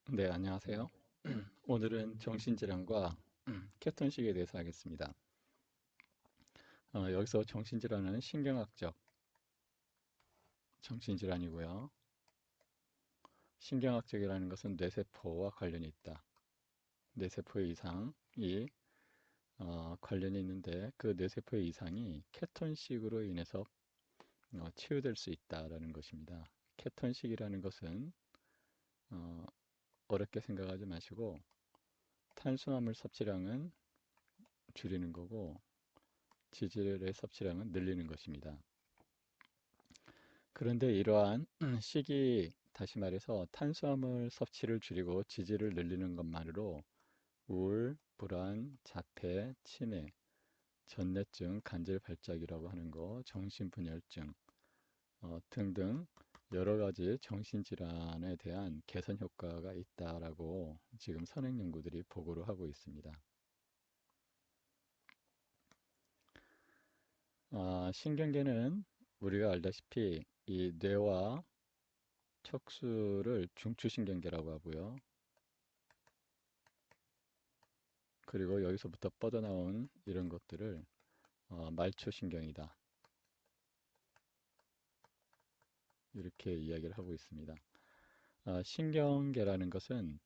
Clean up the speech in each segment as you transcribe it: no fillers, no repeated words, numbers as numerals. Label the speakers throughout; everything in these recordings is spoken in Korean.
Speaker 1: 네, 안녕하세요. 오늘은 정신질환과 케톤식에 대해서 하겠습니다. 여기서 정신질환은 신경학적 정신질환이고요. 신경학적이라는 것은 뇌세포와 관련이 있다. 뇌세포의 이상이 관련이 있는데 그 뇌세포의 이상이 케톤식으로 인해서 치유될 수 있다라는 것입니다. 케톤식이라는 것은 어, 어렵게 생각하지 마시고 탄수화물 섭취량은 줄이는 거고 지질의 섭취량은 늘리는 것입니다. 그런데 이러한 식이 다시 말해서 탄수화물 섭취를 줄이고 지질을 늘리는 것만으로 우울, 불안, 자폐, 치매, 전뇌증, 간질발작이라고 하는 거, 정신분열증 등등 여러 가지 정신질환에 대한 개선 효과가 있다라고 지금 선행 연구들이 보고를 하고 있습니다. 신경계는 우리가 알다시피 이 뇌와 척수를 중추신경계라고 하고요. 그리고 여기서부터 뻗어나온 이런 것들을 말초신경이다. 이렇게 이야기를 하고 있습니다. 신경계라는 것은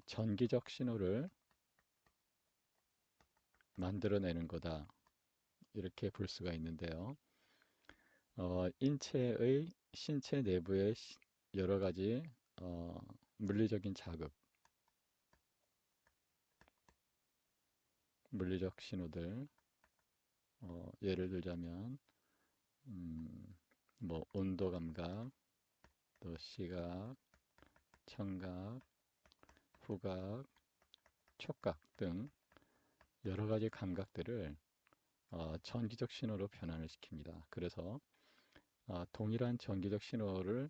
Speaker 1: 전기적 신호를 만들어내는 거다. 이렇게 볼 수가 있는데요. 신체 내부의 여러 가지 물리적인 자극, 물리적 신호들, 예를 들자면 뭐 온도 감각, 또 시각, 청각, 후각, 촉각 등 여러 가지 감각들을 전기적 신호로 변환을 시킵니다. 그래서 동일한 전기적 신호를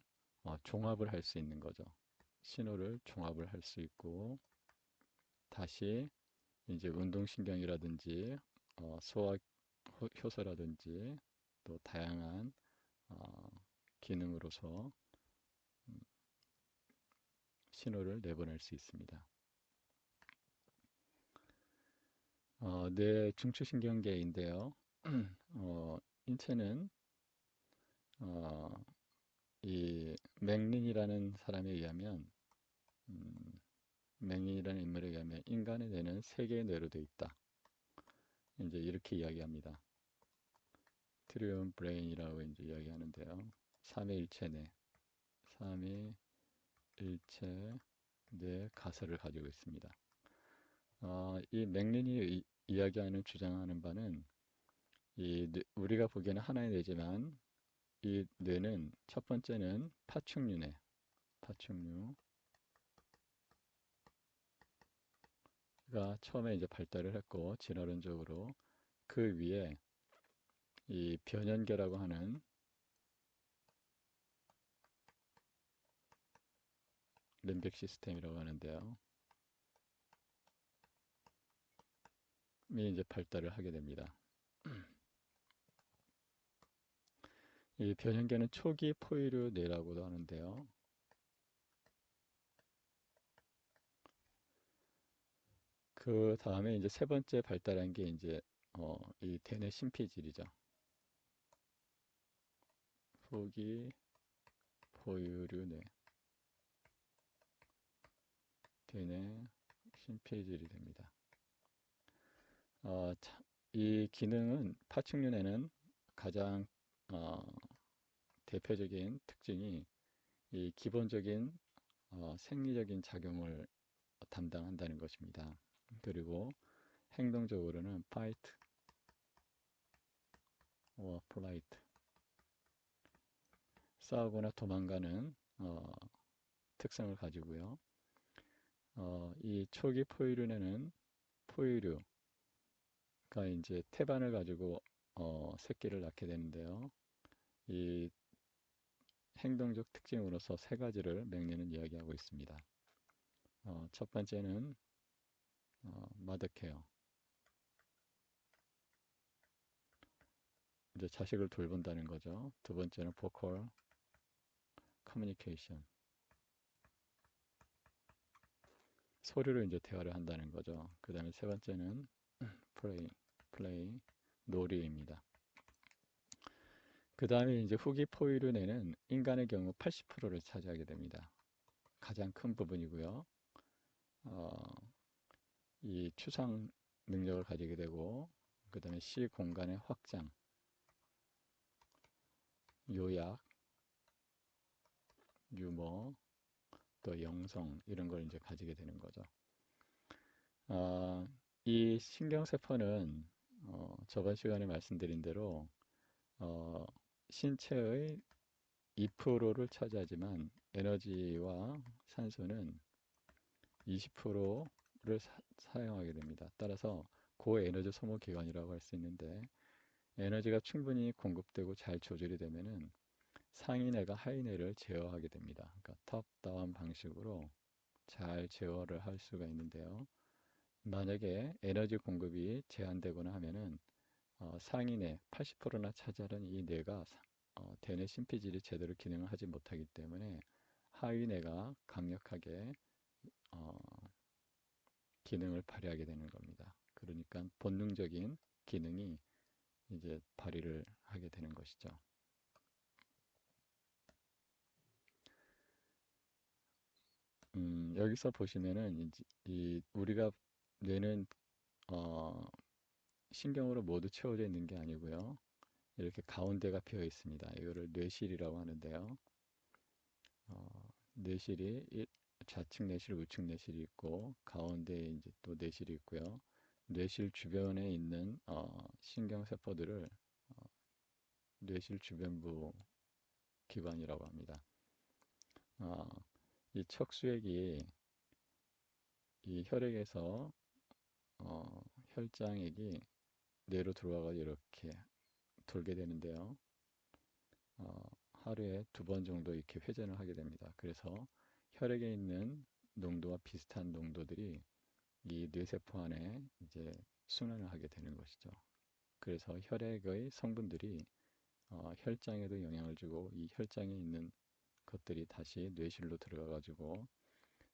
Speaker 1: 종합을 할 수 있는 거죠. 신호를 종합을 할 수 있고 다시 이제 운동신경이라든지 소화 효소라든지 또 다양한 어, 기능으로서 신호를 내보낼 수 있습니다. 뇌 중추신경계인데요. 인체는 어, 이 맥린이라는 사람에 의하면 음, 맥린이라는 인물에 의하면 인간의 뇌는 세 개의 뇌로 되어 있다. 이제 이렇게 이야기합니다. 트리온 브레인이라고 이제 이야기하는데요. 삼위일체 뇌, 삼위일체 뇌 가설을 가지고 있습니다. 이 맥린이 이야기하는 주장하는 바는 우리가 보기에는 하나의 뇌지만 이 뇌는 첫 번째는 파충류뇌, 파충류가 처음에 이제 발달을 했고 진화론적으로 그 위에 이 변연계라고 하는 림빅 시스템이라고 하는데요. 이 이제 발달을 하게 됩니다. 이 변연계는 초기 포유류 뇌라고도 하는데요. 그 다음에 이제 세 번째 발달한 게 이제 이 대뇌 심피질이죠. 초기 포유류 뇌, 대뇌 심피질이 됩니다. 이 기능은 파충류 뇌는 가장 어, 대표적인 특징이 이 기본적인 생리적인 작용을 담당한다는 것입니다. 그리고 행동적으로는 fight or flight, 싸우거나 도망가는 특성을 가지고요. 이 초기 포유류는 포유류가 이제 태반을 가지고 새끼를 낳게 되는데요. 이 행동적 특징으로서 세 가지를 맥리는 이야기하고 있습니다. 첫 번째는 마더케어, 이제 자식을 돌본다는 거죠. 두 번째는 보컬 커뮤니케이션, 소리로 이제 대화를 한다는 거죠. 그 다음에 세 번째는 플레이, 플레이, 놀이입니다. 그 다음에 이제 후기 포유류내는 인간의 경우 80%를 차지하게 됩니다. 가장 큰 부분이고요. 어, 이 추상 능력을 가지게 되고, 그 다음에 시 공간의 확장, 요약, 유머, 또 영성 이런 걸 이제 가지게 되는 거죠. 어, 이 신경세포는 저번 시간에 말씀드린 대로 어, 신체의 2%를 차지하지만 에너지와 산소는 20%를 사용하게 됩니다. 따라서 고에너지 소모 기관이라고 할 수 있는데 에너지가 충분히 공급되고 잘 조절이 되면은 상인애가 하인애를 제어하게 됩니다. 그러니까 탑다운 방식으로 잘 제어를 할 수가 있는데요. 만약에 에너지 공급이 제한되거나 하면은 상인의 80%나 차지하는 이 뇌가 대뇌 심피질이 제대로 기능을 하지 못하기 때문에 하위뇌가 강력하게 어, 기능을 발휘하게 되는 겁니다. 그러니까 본능적인 기능이 이제 발휘를 하게 되는 것이죠. 여기서 보시면은 이 우리가 뇌는 어, 신경으로 모두 채워져 있는 게 아니고요. 이렇게 가운데가 비어 있습니다. 이거를 뇌실이라고 하는데요. 뇌실이 좌측 뇌실, 우측 뇌실이 있고 가운데에 이제 또 뇌실이 있고요. 뇌실 주변에 있는 신경세포들을 뇌실 주변부 기관이라고 합니다. 어, 이 척수액이 이 혈액에서 혈장액이 뇌로 들어와가 이렇게 돌게 되는데요. 하루에 2번 정도 이렇게 회전을 하게 됩니다. 그래서 혈액에 있는 농도와 비슷한 농도들이 이 뇌세포 안에 이제 순환을 하게 되는 것이죠. 그래서 혈액의 성분들이 혈장에도 영향을 주고 이 혈장에 있는 것들이 다시 뇌실로 들어가 가지고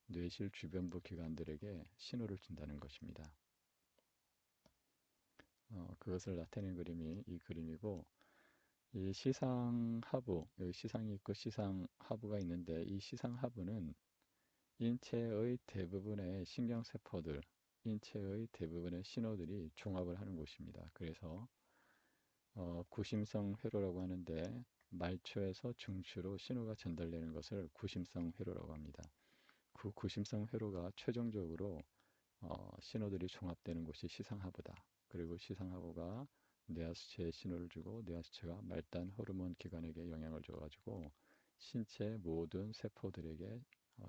Speaker 1: 뇌실 주변부 기관들에게 신호를 준다는 것입니다. 그것을 나타낸 그림이 이 그림이고 이 시상하부, 여기 시상이 있고 시상하부가 있는데 이 시상하부는 인체의 대부분의 신경세포들, 인체의 대부분의 신호들이 종합을 하는 곳입니다. 그래서 구심성 회로라고 하는데 말초에서 중추로 신호가 전달되는 것을 구심성 회로라고 합니다. 그 구심성 회로가 최종적으로 신호들이 종합되는 곳이 시상하부다. 그리고 시상하부가 뇌하수체에 신호를 주고 뇌하수체가 말단 호르몬 기관에게 영향을 줘가지고 신체 모든 세포들에게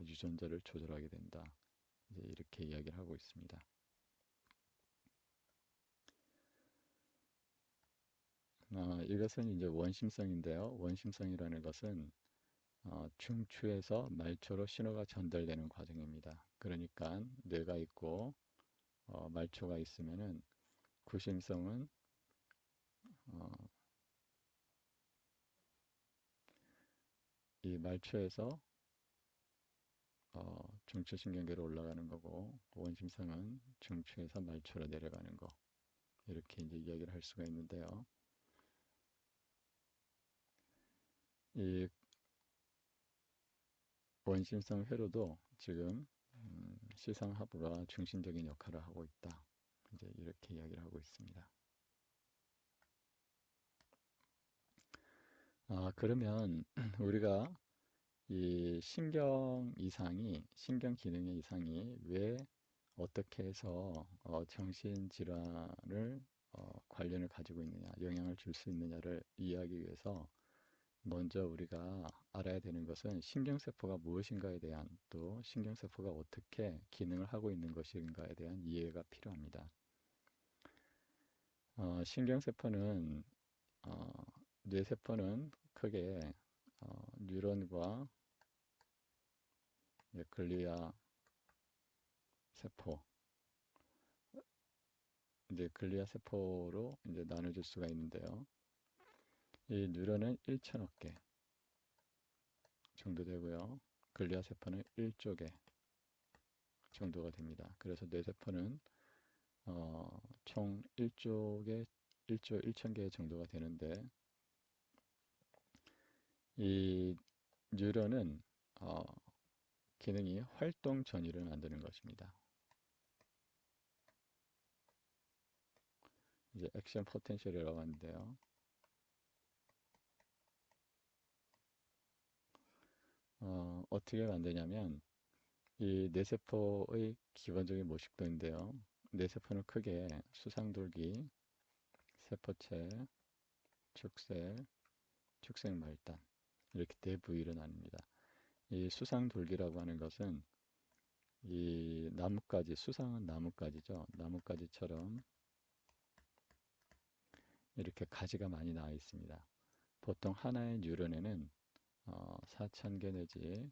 Speaker 1: 유전자를 조절하게 된다. 이제 이렇게 이야기를 하고 있습니다. 이것은 이제 원심성인데요. 원심성이라는 것은 중추에서 말초로 신호가 전달되는 과정입니다. 그러니까 뇌가 있고 말초가 있으면은 구심성은 어, 이 말초에서 중추신경계로 올라가는 거고 원심성은 중추에서 말초로 내려가는 거 이렇게 이제 이야기를 할 수가 있는데요. 이 원심성 회로도 지금 시상하부가 중심적인 역할을 하고 있다. 이제 이렇게 이야기를 하고 있습니다. 그러면 우리가 이 신경 이상이, 신경 기능의 이상이 왜 어떻게 해서 정신 질환을 관련을 가지고 있느냐, 영향을 줄 수 있느냐를 이해하기 위해서 먼저 우리가 알아야 되는 것은 신경세포가 무엇인가에 대한 또 신경세포가 어떻게 기능을 하고 있는 것인가에 대한 이해가 필요합니다. 신경세포는 어, 뇌세포는 크게 뉴런과 글리아 세포, 이제 글리아 세포로 이제 나눠질 수가 있는데요. 이 뉴런은 1천억 개 정도 되고요. 글리아 세포는 1조 개, 정도가 됩니다. 그래서 뇌세포는 총 1조 1천 개 정도가 되는데, 이 뉴런은 어, 기능이 활동 전이를 만드는 것입니다. 이제 액션 포텐셜이라고 하는데요. 어떻게 만드냐면, 이 뇌세포의 기본적인 모식도인데요. 뇌세포는 크게 수상돌기, 세포체, 축셀, 축색말단, 이렇게 네 부위로 나뉩니다. 이 수상돌기라고 하는 것은 이 나뭇가지, 수상은 나뭇가지죠. 나뭇가지처럼 이렇게 가지가 많이 나와 있습니다. 보통 하나의 뉴런에는 4,000개 내지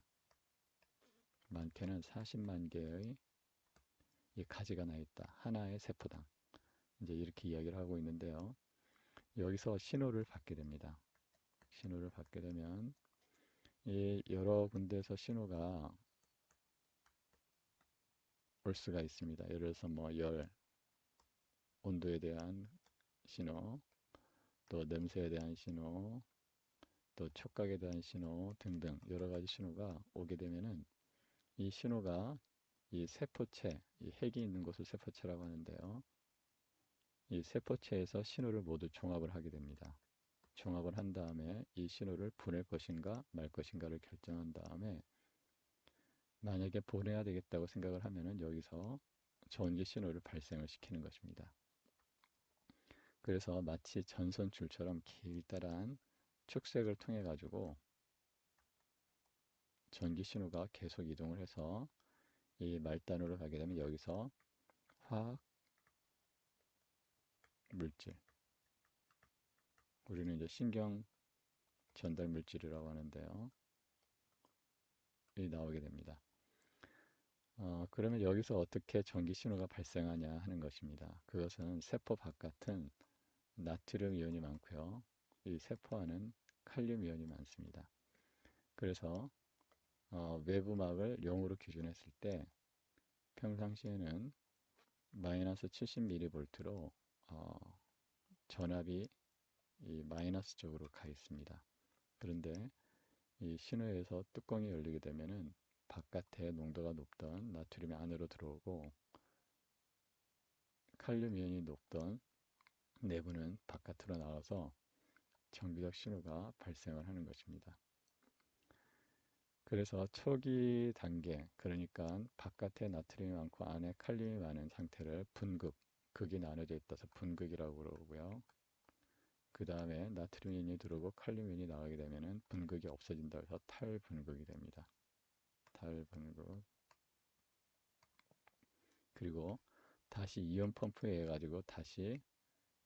Speaker 1: 많게는 40만 개의 이 가지가 나 있다. 하나의 세포당. 이제 이렇게 이야기를 하고 있는데요. 여기서 신호를 받게 됩니다. 신호를 받게 되면 이 여러 군데에서 신호가 올 수가 있습니다. 예를 들어서 뭐 열, 온도에 대한 신호, 또 냄새에 대한 신호, 또 촉각에 대한 신호 등등 여러 가지 신호가 오게 되면은 이 신호가 이 세포체, 이 핵이 있는 곳을 세포체라고 하는데요. 이 세포체에서 신호를 모두 종합을 하게 됩니다. 종합을 한 다음에 이 신호를 보낼 것인가 말 것인가를 결정한 다음에 만약에 보내야 되겠다고 생각을 하면은 여기서 전기 신호를 발생을 시키는 것입니다. 그래서 마치 전선줄처럼 길다란 축색을 통해 가지고 전기 신호가 계속 이동을 해서 이 말단으로 가게 되면 여기서 화학 물질, 우리는 이제 신경 전달 물질이라고 하는데요. 이 나오게 됩니다. 그러면 여기서 어떻게 전기 신호가 발생하냐 하는 것입니다. 그것은 세포 바깥은 나트륨 이온이 많고요. 이 세포 안은 칼륨 이온이 많습니다. 그래서 외부막을 0으로 기준했을 때 평상시에는 마이너스 70mV로 전압이 이 마이너스 쪽으로 가 있습니다. 그런데 이 신호에서 뚜껑이 열리게 되면은 바깥에 농도가 높던 나트륨이 안으로 들어오고 칼륨 이온이 높던 내부는 바깥으로 나와서 정비적 신호가 발생을 하는 것입니다. 그래서 초기 단계, 그러니까 바깥에 나트륨이 많고 안에 칼륨이 많은 상태를 분극, 극이 나눠져 있어서 분극이라고 그러고요. 그 다음에 나트륨 이온이 들어오고 칼륨 이온이 나가게 되면 분극이 없어진다 해서 탈분극이 됩니다. 탈분극. 그리고 다시 이온 펌프에 의해 가지고 다시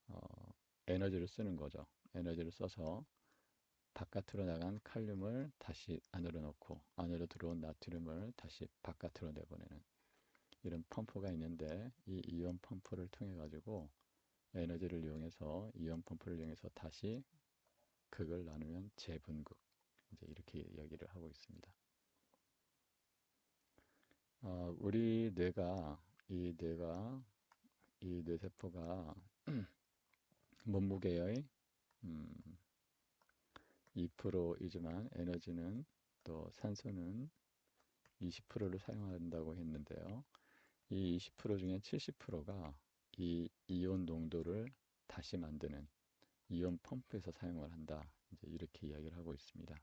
Speaker 1: 어, 에너지를 쓰는 거죠. 에너지를 써서 바깥으로 나간 칼륨을 다시 안으로 넣고 안으로 들어온 나트륨을 다시 바깥으로 내보내는 이런 펌프가 있는데 이 이온 펌프를 통해 가지고 에너지를 이용해서 이온 펌프를 이용해서 다시 극을 나누면 재분극, 이제 이렇게 이야기를 하고 있습니다. 우리 이 뇌세포가 몸무게의 2%이지만 에너지는 또 산소는 20%를 사용한다고 했는데요. 이 20% 중에 70%가 이 이온 농도를 다시 만드는 이온 펌프에서 사용을 한다. 이제 이렇게 이야기를 하고 있습니다.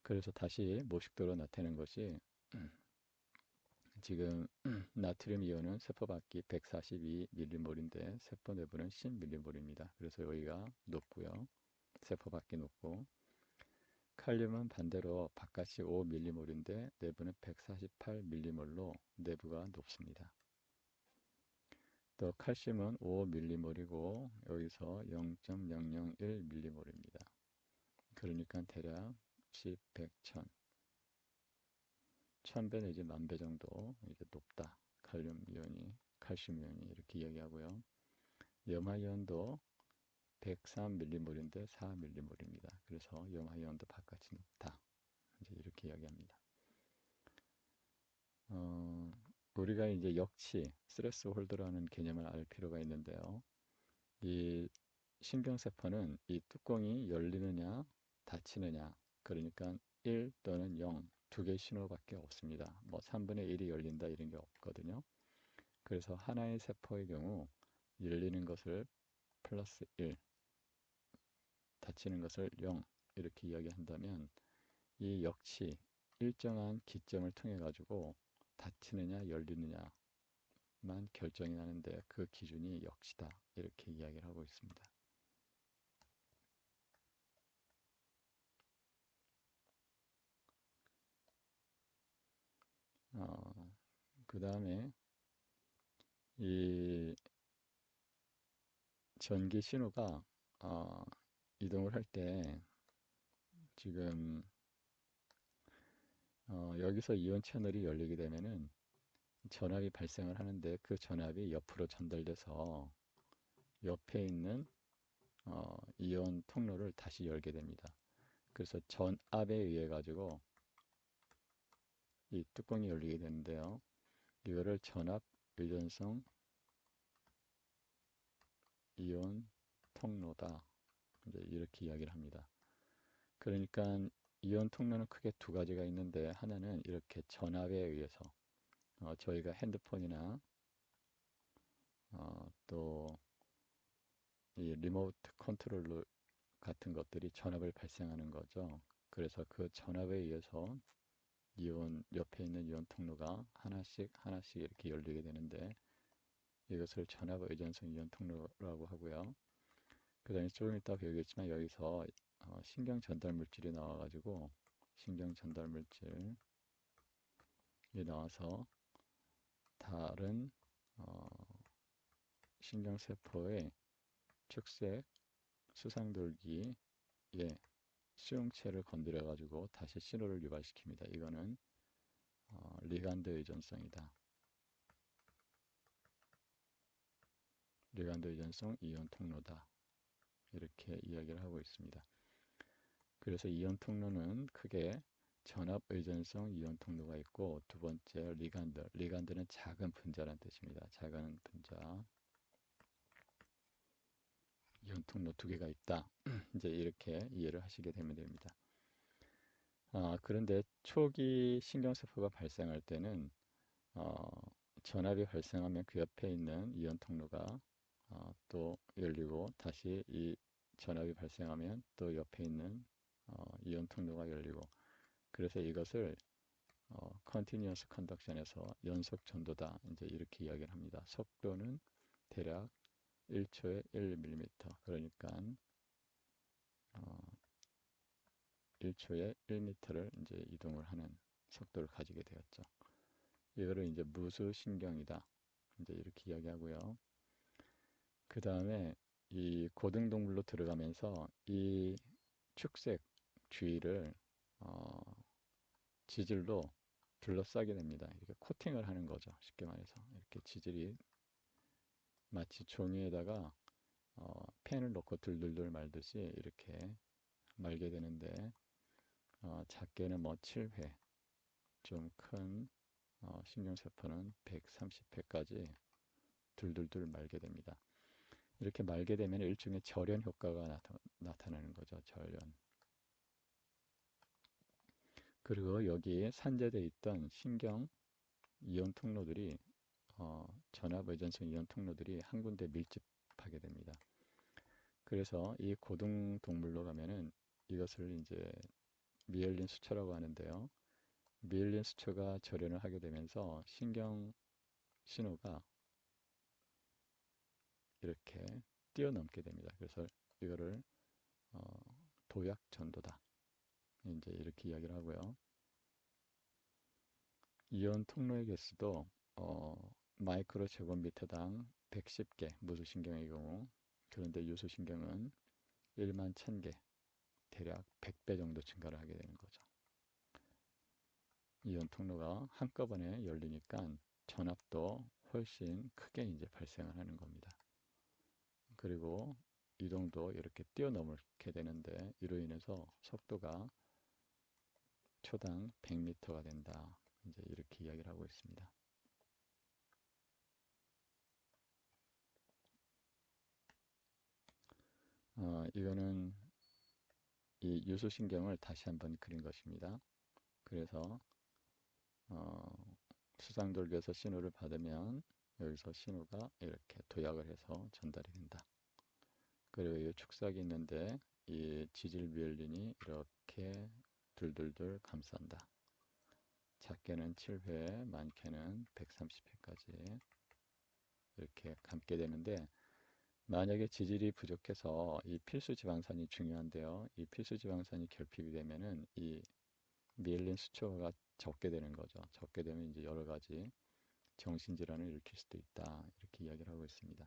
Speaker 1: 그래서 다시 모식도로 나타낸 것이 지금 나트륨 이온은 세포 밖이 142mmol인데 세포 내부는 10mmol입니다. 그래서 여기가 높고요. 세포 밖이 높고 칼륨은 반대로 바깥이 5mmol인데 내부는 148mmol로 내부가 높습니다. 또 칼슘은 5mmol이고 여기서 0.001mmol입니다. 그러니까 대략 10, 100, 1000, 1000배 내지 10,000배 정도 이제 높다. 칼륨 이온이, 칼슘 이온이 이렇게 이야기하고요. 염화이온도 103mm인데 4mm입니다. 그래서 염화이온도 바깥이 높다. 이제 이렇게 이야기합니다. 우리가 이제 역치, 스트레스 홀더라는 개념을 알 필요가 있는데요. 이 신경세포는 이 뚜껑이 열리느냐, 닫히느냐, 그러니까 1 또는 0, 두 개의 신호밖에 없습니다. 뭐 3분의 1이 열린다 이런 게 없거든요. 그래서 하나의 세포의 경우 열리는 것을 플러스 1, 닫히는 것을 0 이렇게 이야기한다면 이 역시 일정한 기점을 통해 가지고 닫히느냐 열리느냐만 결정이 나는데 그 기준이 역시다 이렇게 이야기를 하고 있습니다. 그 다음에 이 전기 신호가 이동을 할 때 지금 여기서 이온 채널이 열리게 되면은 전압이 발생을 하는데 그 전압이 옆으로 전달돼서 옆에 있는 이온 통로를 다시 열게 됩니다. 그래서 전압에 의해 가지고 이 뚜껑이 열리게 되는데요. 이거를 전압 의존성 이온 통로다. 이제 이렇게 이야기를 합니다. 그러니까 이온 통로는 크게 두 가지가 있는데 하나는 이렇게 전압에 의해서 저희가 핸드폰이나 또 이 리모트 컨트롤러 같은 것들이 전압을 발생하는 거죠. 그래서 그 전압에 의해서 이온 옆에 있는 이온 통로가 하나씩 하나씩 이렇게 열리게 되는데 이것을 전압 의존성 이온 통로라고 하고요. 그 다음에 조금 이따 배우겠지만 여기서 신경 전달 물질이 나와가지고 신경 전달 물질이 나와서 다른 신경세포의 축색 수상돌기에 수용체를 건드려 가지고 다시 신호를 유발시킵니다. 이거는 리간드 의존성이다. 리간드 의존성 이온 통로다. 이렇게 이야기를 하고 있습니다. 그래서 이온 통로는 크게 전압 의존성 이온 통로가 있고 두 번째 리간드. 리간드는 작은 분자라는 뜻입니다. 작은 분자. 이온 통로 두 개가 있다. 이제 이렇게 이해를 하시게 되면 됩니다. 그런데 초기 신경세포가 발생할 때는 전압이 발생하면 그 옆에 있는 이온 통로가 또 열리고 다시 이 전압이 발생하면 또 옆에 있는 이온 통로가 열리고 그래서 이것을 continuous conduction에서 연속 전도다 이제 이렇게 이야기를 합니다. 속도는 대략 1초에 1mm 그러니까 1초에 1m를 이제 이동을 하는 속도를 가지게 되었죠. 이거를 이제 무수신경이다. 이제 이렇게 이야기하고요. 그 다음에 이 고등동물로 들어가면서 이 축색 주위를 지질로 둘러싸게 됩니다. 이렇게 코팅을 하는 거죠. 쉽게 말해서 이렇게 지질이 마치 종이에다가 펜을 넣고 들들들 말듯이 이렇게 말게 되는데 작게는 뭐 7회, 좀 큰 신경세포는 130회까지 둘둘둘 말게 됩니다. 이렇게 말게 되면 일종의 절연 효과가 나타나는 거죠. 절연. 그리고 여기에 산재되어 있던 신경 이온 통로들이 전압 의존성 이온 통로들이 한 군데 밀집하게 됩니다. 그래서 이 고등 동물로 가면은 이것을 이제 미엘린 수초라고 하는데요. 미엘린 수초가 절연을 하게 되면서 신경 신호가 이렇게 뛰어넘게 됩니다. 그래서 이거를 도약 전도다. 이제 이렇게 이야기를 하고요. 이온 통로의 개수도 마이크로 제곱미터당 110개 무수신경의 경우 그런데 유수신경은 1만 1000개 대략 100배 정도 증가를 하게 되는 거죠. 이온 통로가 한꺼번에 열리니까 전압도 훨씬 크게 이제 발생을 하는 겁니다. 그리고 이동도 이렇게 뛰어넘게 되는데 이로 인해서 속도가 초당 100m가 된다. 이제 이렇게 이야기를 하고 있습니다. 이거는 이 유수신경을 다시 한번 그린 것입니다. 그래서 어, 수상돌기에서 신호를 받으면 여기서 신호가 이렇게 도약을 해서 전달이 된다. 그리고 이 축삭이 있는데 이 지질 미엘린이 이렇게 둘둘둘 감싼다. 작게는 7회, 많게는 130회까지 이렇게 감게 되는데 만약에 지질이 부족해서 이 필수 지방산이 중요한데요. 이 필수 지방산이 결핍이 되면은 이 미엘린 수초가 적게 되는 거죠. 적게 되면 이제 여러 가지 정신질환을 일으킬 수도 있다. 이렇게 이야기를 하고 있습니다.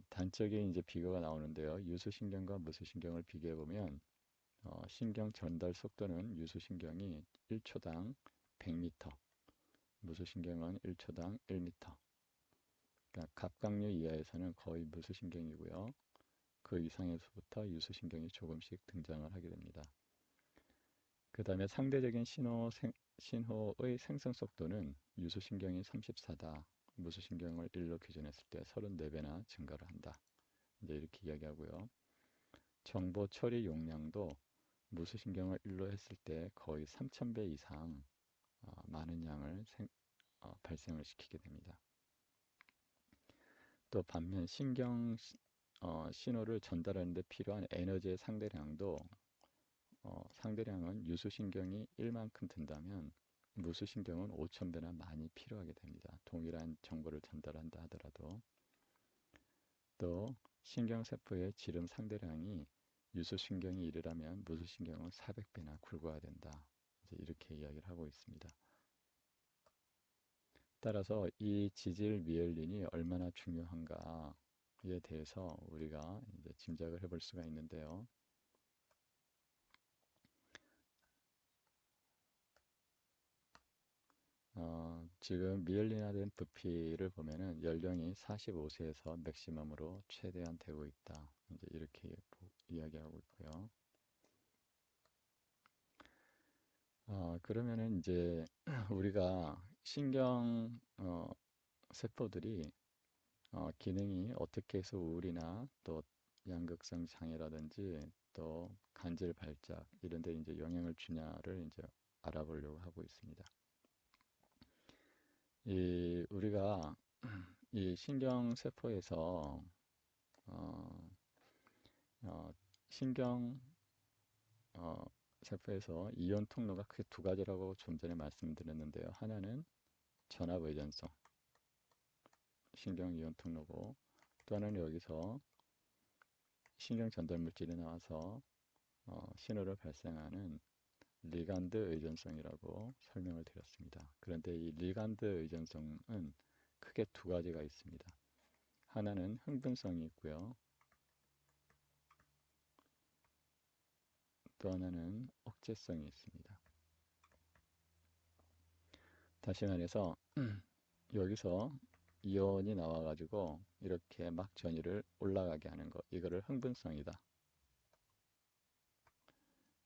Speaker 1: 단적인 이제 비교가 나오는데요. 유수신경과 무수신경을 비교해 보면 신경 전달 속도는 유수신경이 1초당 100m, 무수신경은 1초당 1m. 그러니까 갑각류 이하에서는 거의 무수신경이고요. 그 이상에서부터 유수신경이 조금씩 등장을 하게 됩니다. 그 다음에 상대적인 신호의 생성 속도는 유수신경이 34다. 무수신경을 1로 규정했을 때 34배나 증가를 한다. 이제 이렇게 이야기하고요. 정보 처리 용량도 무수신경을 1로 했을 때 거의 3000배 이상 많은 양을 발생을 시키게 됩니다. 또 반면 신경 신호를 전달하는 데 필요한 에너지의 상대량은 유수신경이 1만큼 든다면 무수신경은 5000배나 많이 필요하게 됩니다. 동일한 정보를 전달한다 하더라도. 또 신경세포의 지름 상대량이 유수신경이 이르려면 무수신경은 400배나 굵어야 된다. 이제 이렇게 이야기를 하고 있습니다. 따라서 이 지질 미엘린이 얼마나 중요한가에 대해서 우리가 이제 짐작을 해볼 수가 있는데요. 지금 미엘린화된 부피를 보면은 연령이 45세에서 맥시멈으로 최대한 되고 있다. 이제 이렇게 이야기하고 있고요. 그러면은 이제 우리가 신경 세포들이 기능이 어떻게 해서 우울이나 또 양극성 장애라든지 또 간질 발작 이런 데 이제 영향을 주냐를 이제 알아보려고 하고 있습니다. 우리가 이 신경 세포에서 어, 신경 세포에서 이온 통로가 크게 두 가지라고 좀 전에 말씀드렸는데요. 하나는 전압 의존성 신경 이온 통로고 또 하나는 여기서 신경 전달 물질이 나와서 신호를 발생하는 리간드 의존성이라고 설명을 드렸습니다. 그런데 이 리간드 의존성은 크게 두 가지가 있습니다. 하나는 흥분성이 있고요. 또 하나는 억제성이 있습니다. 다시 말해서 여기서 이온이 나와가지고 이렇게 막 전위를 올라가게 하는 것, 이거를 흥분성이다.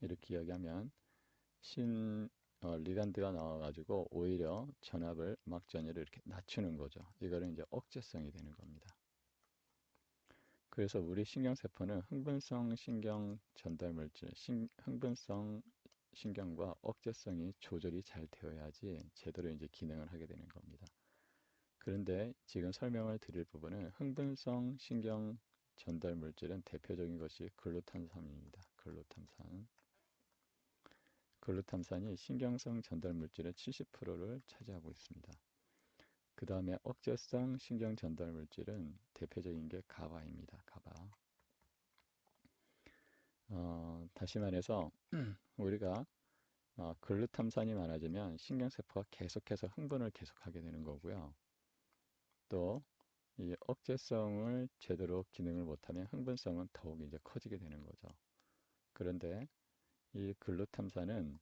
Speaker 1: 이렇게 이야기하면 리간드가 나와가지고 오히려 전압을 막 전위를 이렇게 낮추는 거죠. 이거는 이제 억제성이 되는 겁니다. 그래서 우리 신경세포는 흥분성 신경 전달 물질, 흥분성 신경과 억제성이 조절이 잘 되어야지 제대로 이제 기능을 하게 되는 겁니다. 그런데 지금 설명을 드릴 부분은 흥분성 신경 전달 물질은 대표적인 것이 글루탄산입니다. 글루탐산이 신경성 전달 물질의 70%를 차지하고 있습니다. 그 다음에 억제성 신경 전달 물질은 대표적인 게 가바입니다. 가바. 다시 말해서 우리가 글루탐산이 많아지면 신경세포가 계속해서 흥분을 계속하게 되는 거고요. 또 이 억제성을 제대로 기능을 못하면 흥분성은 더욱 이제 커지게 되는 거죠. 그런데 이 글루탐산은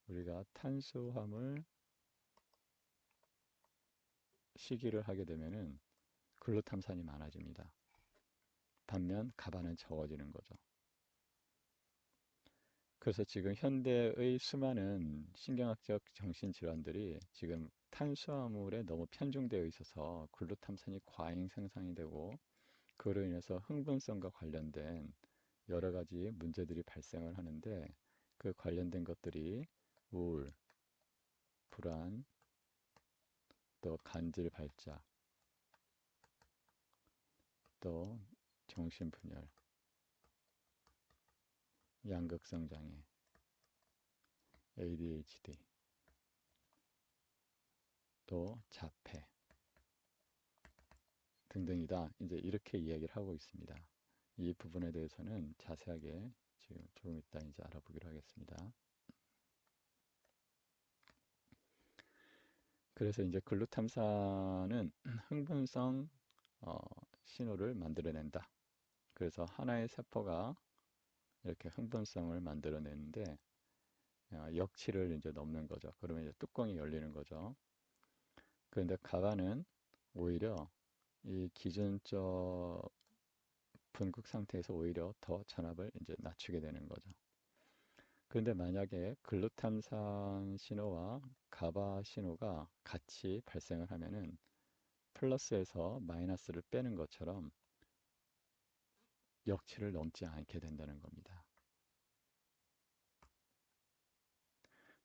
Speaker 1: 우리가 탄수화물 식이를 하게 되면은 글루탐산이 많아집니다. 반면 가바는 적어지는 거죠. 그래서 지금 현대의 수많은 신경학적 정신질환들이 지금 탄수화물에 너무 편중되어 있어서 글루탐산이 과잉 생산이 되고 그로 인해서 흥분성과 관련된 여러 가지 문제들이 발생을 하는데 그 관련된 것들이 우울, 불안, 또 간질 발작, 또 정신분열, 양극성 장애, ADHD, 또 자폐 등등이다. 이제 이렇게 이야기를 하고 있습니다. 이 부분에 대해서는 자세하게 지금 조금 이따 이제 알아보기로 하겠습니다. 그래서 이제 글루탐산은 흥분성 어, 신호를 만들어낸다. 그래서 하나의 세포가 이렇게 흥분성을 만들어내는데 역치를 이제 넘는 거죠. 그러면 이제 뚜껑이 열리는 거죠. 그런데 가바는 오히려 이 기준적 분극 상태에서 오히려 더 전압을 이제 낮추게 되는 거죠. 그런데 만약에 글루탐산 신호와 가바 신호가 같이 발생을 하면은 플러스에서 마이너스를 빼는 것처럼 역치를 넘지 않게 된다는 겁니다.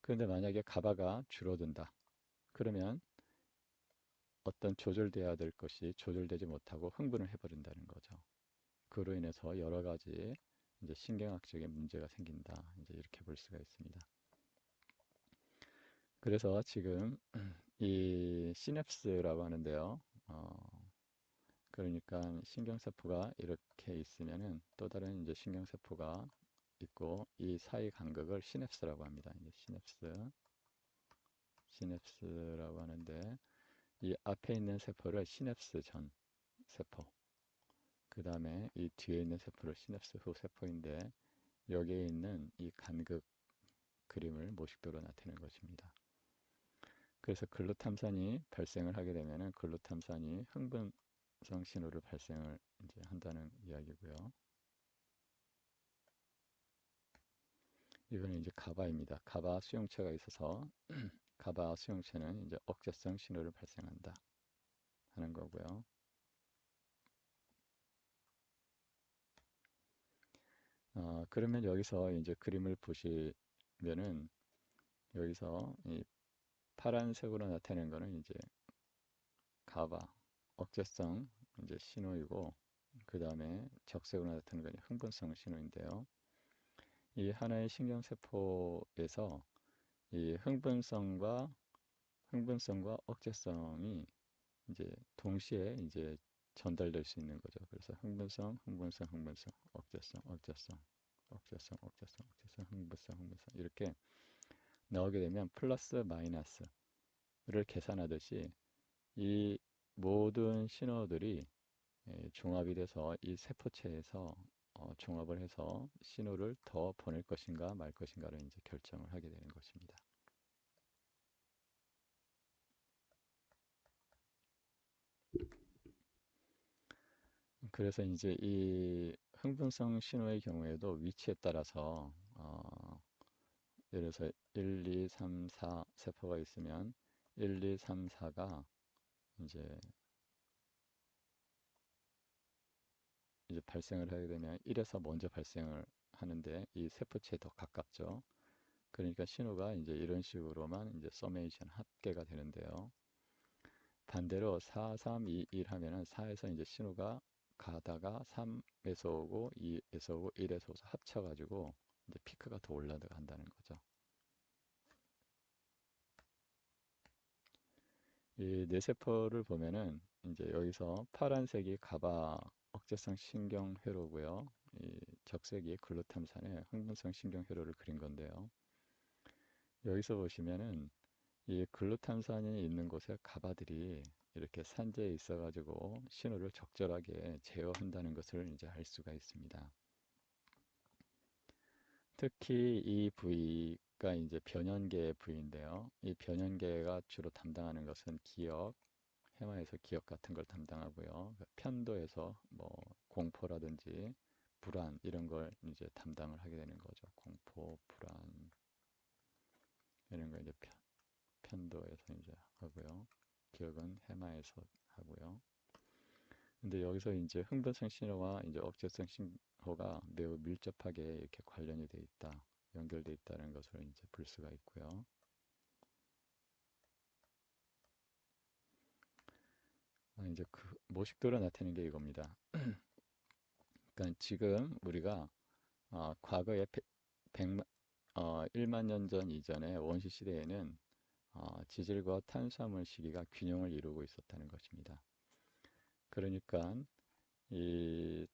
Speaker 1: 그런데 만약에 가바가 줄어든다. 그러면 어떤 조절돼야 될 것이 조절되지 못하고 흥분을 해버린다는 거죠. 그로 인해서 여러 가지 이제 신경학적인 문제가 생긴다. 이제 이렇게 볼 수가 있습니다. 그래서 지금 이 시냅스라고 하는데요. 그러니까 신경세포가 이렇게 있으면은 또 다른 이제 신경세포가 있고 이 사이 간격을 시냅스라고 합니다. 이제 시냅스라고 하는데 이 앞에 있는 세포를 시냅스 전 세포, 그 다음에 이 뒤에 있는 세포를 시냅스 후 세포인데 여기에 있는 이 간극 그림을 모식도로 나타내는 것입니다. 그래서 글루탐산이 발생을 하게 되면은 글루탐산이 흥분성 신호를 발생을 이제 한다는 이야기고요. 이거는 이제 가바입니다. 가바 수용체가 있어서 가바 수용체는 이제 억제성 신호를 발생한다 하는 거고요. 그러면 여기서 이제 그림을 보시면은 여기서 이 파란색으로 나타낸 거는 이제 가바 억제성 이제 신호이고 그 다음에 적색으로 나타낸 건 흥분성 신호인데요. 이 하나의 신경세포에서 이 흥분성과 억제성이 이제 동시에 이제 전달될 수 있는 거죠. 그래서 흥분성, 억제성, 흥분성 이렇게 나오게 되면 플러스 마이너스를 계산하듯이 이 모든 신호들이 종합이 돼서 이 세포체에서 종합을 해서 신호를 더 보낼 것인가 말 것인가를 이제 결정을 하게 되는 것입니다. 그래서 이제 이 흥분성 신호의 경우에도 위치에 따라서 예를 들어서 1, 2, 3, 4 세포가 있으면 1, 2, 3, 4가 이제 발생을 하게 되면 1에서 먼저 발생을 하는데 이 세포체에 더 가깝죠. 그러니까 신호가 이제 이런 식으로만 이제 서메이션 합계가 되는데요. 반대로 4, 3, 2, 1 하면은 4에서 이제 신호가 가다가 3에서 오고 2에서 오고 1에서 오서 합쳐가지고 이제 피크가 더 올라간다는 거죠. 이 뇌세포를 보면은 이제 여기서 파란색이 가바 억제성 신경회로고요. 이 적색이 글루탐산의 흥분성 신경회로를 그린 건데요. 여기서 보시면은 이 글루탐산이 있는 곳에 가바들이 이렇게 산재해 있어가지고 신호를 적절하게 제어한다는 것을 이제 알 수가 있습니다. 특히 이 부위가 이제 변연계 부위인데요. 이 변연계가 주로 담당하는 것은 기억, 해마에서 기억 같은 걸 담당하고요. 그 편도에서 뭐 공포라든지 불안 이런 걸 이제 담당을 하게 되는 거죠. 공포, 불안 이런 거 이제 편도에서 이제 하고요. 기억은 해마에서 하고요. 근데 여기서 이제 흥분성 신호와 이제 억제성 신호가 매우 밀접하게 이렇게 관련이 돼 있다, 연결돼 있다는 것을 이제 볼 수가 있고요. 이제 그 모식도로 나타내는 게 이겁니다. 그러니까 지금 우리가 과거에 1만 년 전 이전에 원시 시대에는 지질과 탄수화물 시기가 균형을 이루고 있었다는 것입니다. 그러니까 이,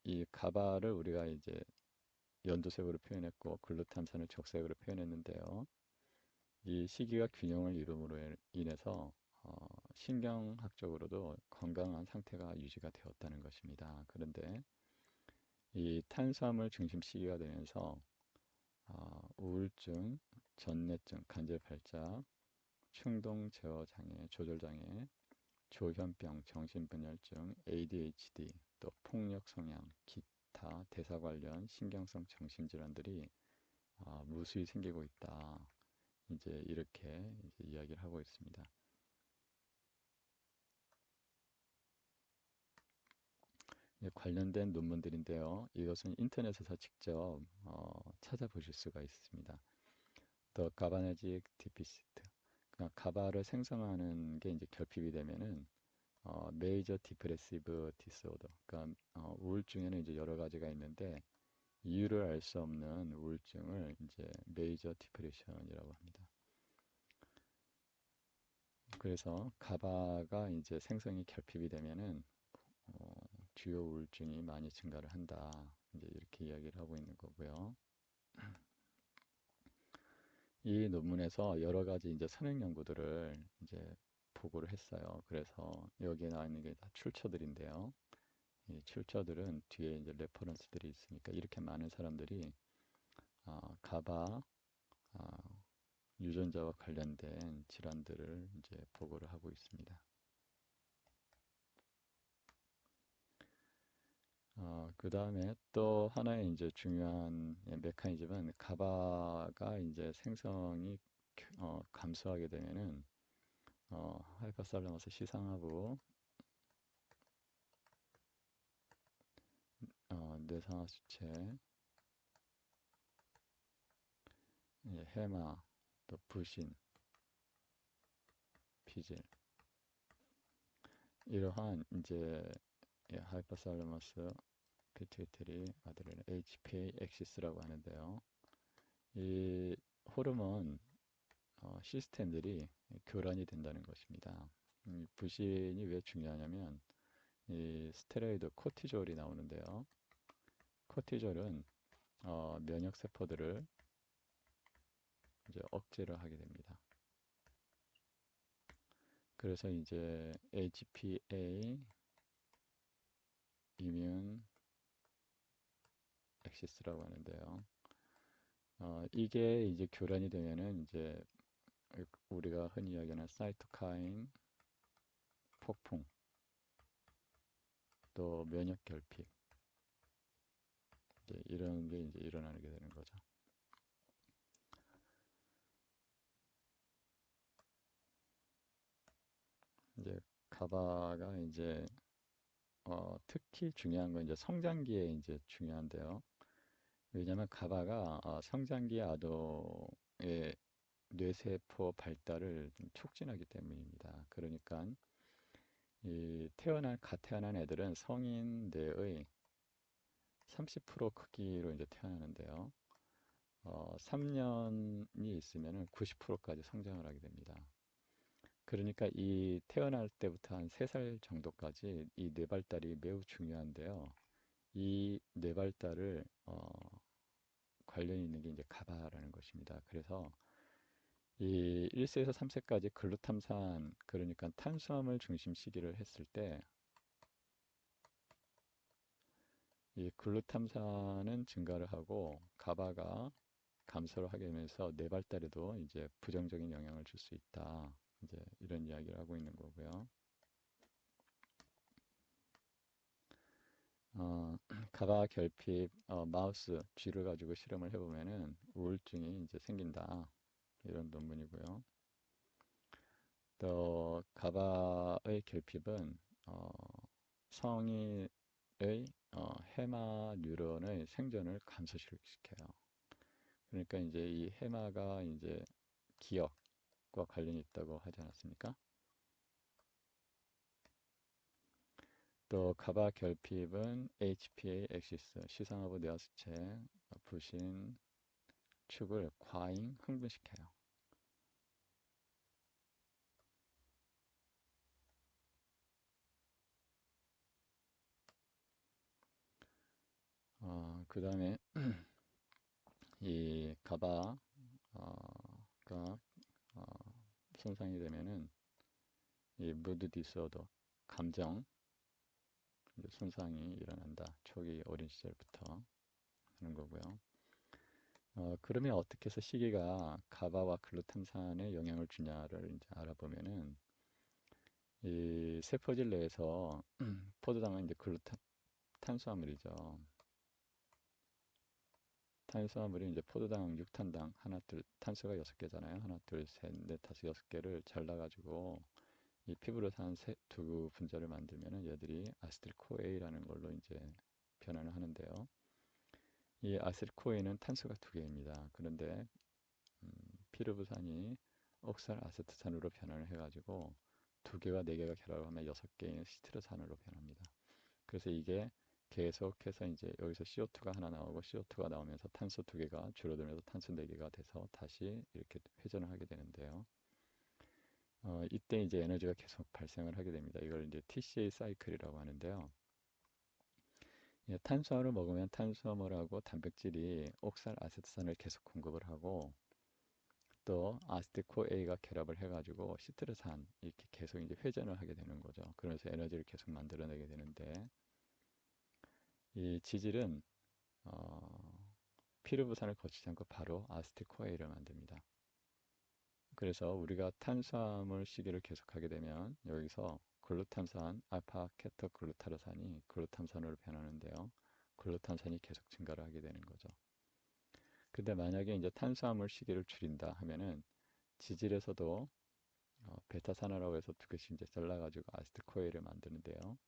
Speaker 1: 이 가바를 우리가 이제 연두색으로 표현했고 글루탐산을 적색으로 표현했는데요. 이 시기가 균형을 이룸으로 인해서 신경학적으로도 건강한 상태가 유지가 되었다는 것입니다. 그런데 이 탄수화물 중심 시기가 되면서 우울증, 전뇌증, 간질발작, 충동 제어 장애, 조절 장애, 조현병, 정신분열증, ADHD, 또 폭력 성향, 기타 대사 관련 신경성 정신질환들이 무수히 생기고 있다. 이제 이렇게 이제 이야기를 하고 있습니다. 관련된 논문들인데요. 이것은 인터넷에서 직접 찾아보실 수가 있습니다. 더 가바네직 디피시트. 그러니까 가바를 생성하는 게 이제 결핍이 되면은 메이저 디프레시브 디스오더. 그러니까 우울증에는 이제 여러 가지가 있는데 이유를 알 수 없는 우울증을 이제 메이저 디프레션이라고 합니다. 그래서 가바가 이제 생성이 결핍이 되면은 어, 주요 우울증이 많이 증가를 한다. 이제 이렇게 이야기를 하고 있는 거고요. 이 논문에서 여러 가지 이제 선행 연구들을 이제 보고를 했어요. 그래서 여기에 나와 있는 게 다 출처들인데요. 이 출처들은 뒤에 이제 레퍼런스들이 있으니까 이렇게 많은 사람들이 가바 유전자와 관련된 질환들을 이제 보고를 하고 있습니다. 그 다음에 또 하나의 이제 중요한 메커니즘은 가바가 이제 생성이 감소하게 되면은 하이퍼살라머스 시상하부, 뇌상화 수체, 해마, 또 부신, 피질 이러한 이제 하이퍼살라머스 피트유터리 아드레날 HPA 엑시스라고 하는데요. 이 호르몬 시스템들이 교란이 된다는 것입니다. 부신이 왜 중요하냐면 이 스테로이드 코티졸이 나오는데요. 코티졸은 면역 세포들을 이제 억제를 하게 됩니다. 그래서 이제 HPA 이뮨 엑시스라고 하는데요. 이게 이제 교란이 되면은 이제 우리가 흔히 이야기하는 사이토카인 폭풍, 또 면역 결핍, 이제 이런 게 이제 일어나게 되는 거죠. 이제 가바가 이제 특히 중요한 건 이제 성장기에 이제 중요한데요. 왜냐하면 가바가 성장기 아동의 뇌세포 발달을 좀 촉진하기 때문입니다. 그러니까 이 갓 태어난 애들은 성인 뇌의 30% 크기로 이제 태어나는데요. 3년이 있으면 90%까지 성장을 하게 됩니다. 그러니까 이 태어날 때부터 한 3살 정도까지 이 뇌발달이 매우 중요한데요. 이 뇌발달을 관련이 있는 게 이제 가바라는 것입니다. 그래서 이 1세에서 3세까지 글루탐산, 그러니까 탄수화물 중심 시기를 했을 때 이 글루탐산은 증가를 하고 가바가 감소를 하게 되면서 뇌 발달에도 이제 부정적인 영향을 줄 수 있다. 이제 이런 이야기를 하고 있는 거고요. 가바 결핍, 마우스 쥐를 가지고 실험을 해보면은 우울증이 이제 생긴다. 이런 논문이고요. 또 가바의 결핍은 어, 성인의 해마 뉴런의 생존을 감소시켜요. 그러니까 이제 이 해마가 이제 기억과 관련이 있다고 하지 않았습니까? 또 가바 결핍은 HPA 엑시스 시상하부 뇌하수체 부신 축을 과잉 흥분시켜요. 그 다음에 이 가바가 손상이 되면은 이 무드 디스오더 감정 손상이 일어난다. 초기 어린 시절부터 하는 거고요. 그러면 어떻게 해서 시기가 가바와 글루탐산에 영향을 주냐를 이제 알아보면은 이 세포질 내에서 포도당은 이제 탄수화물이죠. 탄수화물이 이제 포도당, 육탄당, 하나, 둘, 탄수가 6개잖아요. 하나, 둘, 셋, 넷, 다섯, 6개를 잘라가지고 이 피부로 산 두 분자를 만들면은 얘들이 아세틸코에이라는 걸로 이제 변환을 하는데요. 이 아세틸코에이는 탄수가 2개입니다. 그런데 피르부산이 옥살아세트산으로 변환을 해가지고 2개와 4개가 결합하면 6개인 시트르산으로 변합니다. 그래서 이게 계속해서 이제 여기서 CO2가 하나 나오고 CO2가 나오면서 탄소 2개가 줄어들면서 탄소 4개가 돼서 다시 이렇게 회전을 하게 되는데요. 이때 이제 에너지가 계속 발생을 하게 됩니다. 이걸 이제 TCA 사이클이라고 하는데요. 예, 탄수화물을 먹으면 탄수화물하고 단백질이 옥살 아세트산을 계속 공급을 하고 또 아세틸코A가 결합을 해가지고 시트르산 이렇게 계속 이제 회전을 하게 되는 거죠. 그러면서 에너지를 계속 만들어내게 되는데 이 지질은 피르부산을 거치지 않고 바로 아세틸코A를 만듭니다. 그래서 우리가 탄수화물 시기를 계속하게 되면 여기서 글루탐산, 알파 케토 글루타르산이 글루탐산으로 변하는데요. 글루탐산이 계속 증가를 하게 되는 거죠. 근데 만약에 이제 탄수화물 시기를 줄인다 하면은 지질에서도 베타산화라고 해서 2개씩 이제 잘라가지고 아세틸코에이를 만드는데요.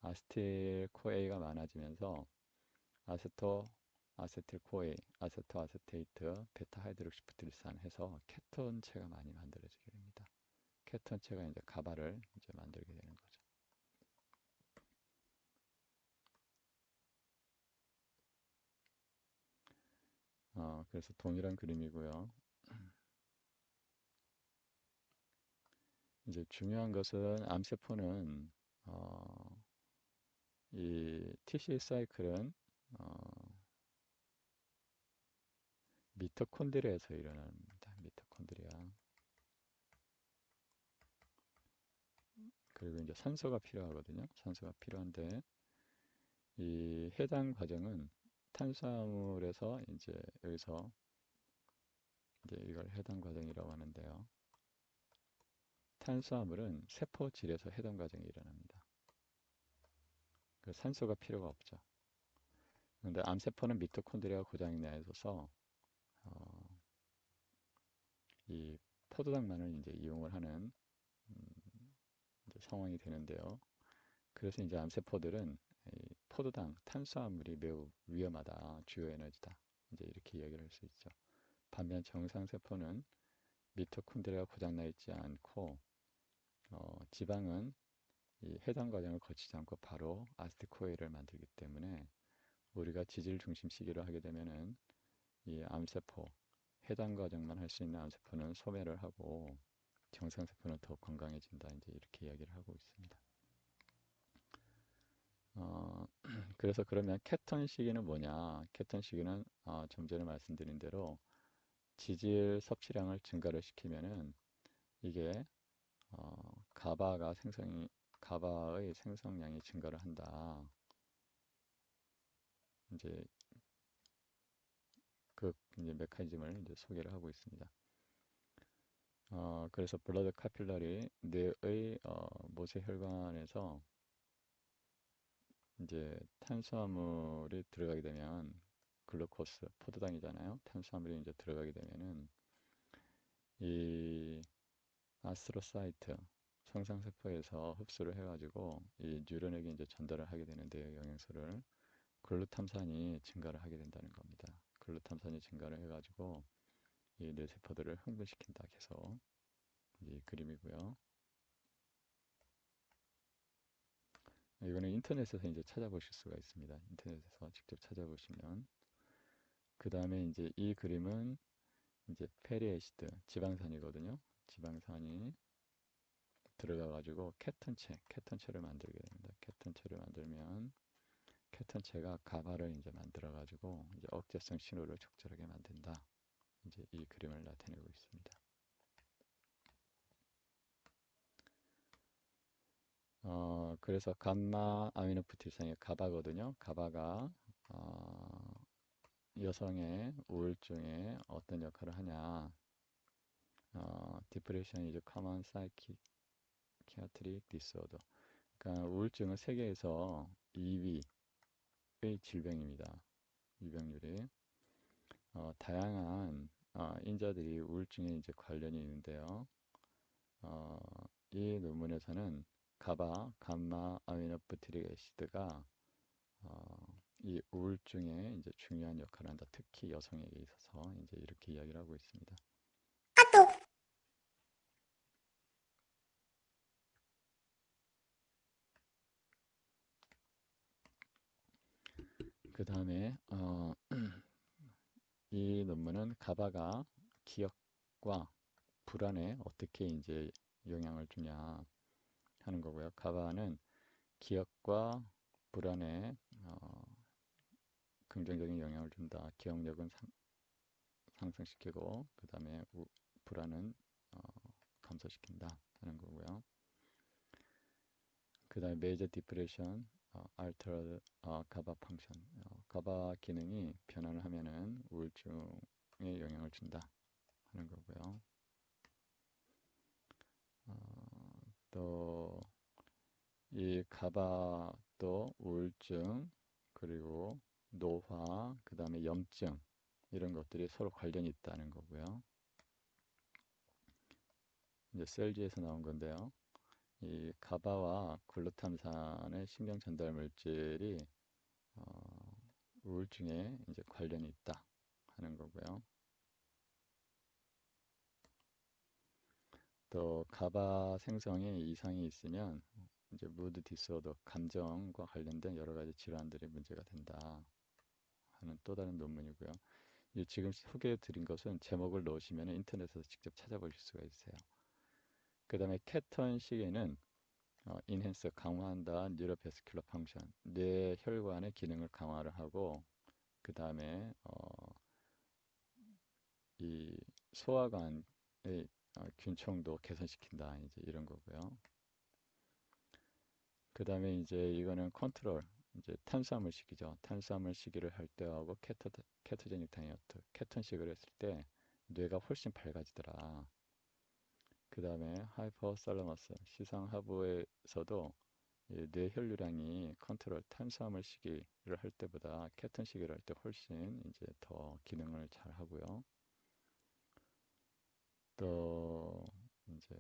Speaker 1: 아세틸코에이가 많아지면서 아세토 아세틸코에이, 아세토 아세테이트, 베타 하이드록시프트리산 해서 케톤체가 많이 만들어지게 됩니다. 케톤체가 이제 가바를 이제 만들게 되는 거죠. 그래서 동일한 그림이고요. 이제 중요한 것은 암세포는 이 TCA 사이클은 미토콘드리아에서 일어납니다. 미토콘드리아. 그리고 이제 산소가 필요하거든요. 산소가 필요한데 이 해당 과정은 탄수화물에서 이제 여기서 이제 이걸 해당 과정이라고 하는데요. 탄수화물은 세포질에서 해당 과정이 일어납니다. 그 산소가 필요가 없죠. 그런데 암세포는 미토콘드리아가 고장이 나 있어서 어, 이 포도당만을 이제 이용을 하는 이제 상황이 되는데요. 그래서 이제 암세포들은 이 포도당 탄수화물이 매우 위험하다, 주요 에너지다. 이제 이렇게 이야기를 할 수 있죠. 반면 정상세포는 미토콘드리아가 고장나 있지 않고 지방은 이 해당 과정을 거치지 않고 바로 아세틸코에이를 만들기 때문에 우리가 지질 중심 시기를 하게 되면은 이 암세포 해당 과정만 할 수 있는 암세포는 소멸을 하고 정상세포는 더 건강해진다. 이제 이렇게 이야기를 하고 있습니다. 어, 그래서 그러면 케톤 시기는 뭐냐? 케톤 시기는 좀 전에 말씀드린 대로 지질 섭취량을 증가를 시키면은 이게 가바가 생성이 가바의 생성량이 증가를 한다. 이제 그 이제 메커니즘을 이제 소개를 하고 있습니다. 그래서 블러드 카필러리 뇌의 모세혈관에서 이제 탄수화물이 들어가게 되면 글루코스, 포도당이잖아요. 탄수화물이 이제 들어가게 되면은 이 아스트로사이트 성상세포에서 흡수를 해가지고 이 뉴런에게 이제 전달을 하게 되는데요. 영양소를 글루탐산이 증가를 하게 된다는 겁니다. 글루탐산이 증가를 해가지고 이 뇌세포들을 흥분시킨다. 계속 이 그림이고요. 이거는 인터넷에서 이제 찾아보실 수가 있습니다. 인터넷에서 직접 찾아보시면 그 다음에 이제 이 그림은 이제 페리에시드 지방산이거든요. 지방산이 들어가가지고 케톤체를 만들게 됩니다. 케톤체를 만들면 케톤체가 가바를 이제 만들어가지고 이제 억제성 신호를 적절하게 만든다. 이제 이 그림을 나타내고 있습니다. 그래서 감마 아미노부티르산이 가바거든요. 가바가 여성의 우울증에 어떤 역할을 하냐? Depression is a common psychiatric disorder. 그러니까 우울증은 세계에서 2위의 질병입니다. 유병률이 다양한 인자들이 우울증에 이제 관련이 있는데요. 어, 이 논문에서는 감마 아미노부티릭 애시드가 이 우울증에 이제 중요한 역할을 한다. 특히 여성에게 있어서 이제 이렇게 이야기를 하고 있습니다. 그 다음에 이 논문은 가바가 기억과 불안에 어떻게 이제 영향을 주냐 하는 거고요. 가바는 기억과 불안에 긍정적인 영향을 준다. 기억력은 상승시키고 그 다음에 불안은 어, 감소시킨다 하는 거고요. 그 다음에 메이저 디프레션, 알터드 가바 펑션, 가바 기능이 변화를 하면은 우울증에 영향을 준다 하는 거고요. 또 이 가바도 우울증 그리고 노화 그 다음에 염증 이런 것들이 서로 관련이 있다는 거고요. 이제 셀지에서 나온 건데요. 이 가바와 글루탐산의 신경 전달 물질이 우울증에 이제 관련이 있다 하는 거고요. 또 가바 생성에 이상이 있으면 이제 무드 디스오더 감정과 관련된 여러 가지 질환들이 문제가 된다 하는 또 다른 논문이고요. 지금 소개해 드린 것은 제목을 넣으시면 인터넷에서 직접 찾아보실 수가 있어요. 그 다음에 케톤 시계는 인핸스 강화한다 뉴로베스큘러 펑션 뇌 혈관의 기능을 강화를 하고 그 다음에 이 소화관의 균형도 개선시킨다 이제 이런 거고요. 그 다음에 이제 이거는 컨트롤 이제 탄수화물식이죠. 탄수화물식이를 할 때하고 케토제닉 다이어트 케톤식을 했을 때 뇌가 훨씬 밝아지더라. 그 다음에 하이퍼살라머스 시상하부에서도 뇌 혈류량이 컨트롤 탄수화물 시기를 할 때보다 케톤 시기를 할 때 훨씬 이제 더 기능을 잘 하고요. 또 이제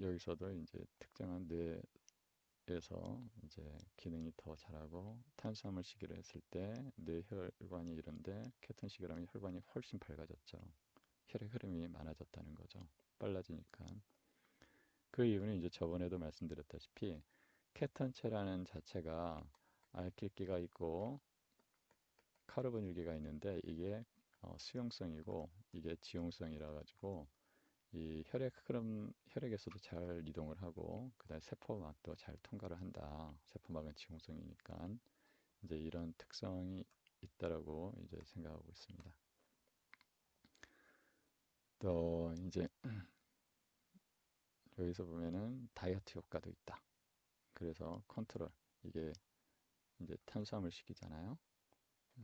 Speaker 1: 여기서도 이제 특정한 뇌에서 이제 기능이 더 잘하고 탄수화물 시기를 했을 때 뇌혈관이 이런데 케톤 시기를 하면 혈관이 훨씬 밝아졌죠. 혈액 흐름이 많아졌다는 거죠. 빨라지니까. 그 이유는 이제 저번에도 말씀드렸다시피 케톤체라는 자체가 알킬기가 있고 카르보닐기가 있는데 이게 수용성이고 이게 지용성이라 가지고 이 혈액 흐름 혈액에서도 잘 이동을 하고 그다음에 세포막도 잘 통과를 한다. 세포막은 지용성이니까 이제 이런 특성이 있다라고 이제 생각하고 있습니다. 또 이제 여기서 보면은 다이어트 효과도 있다. 그래서 컨트롤 이게 이제 탄수화물 식이잖아요.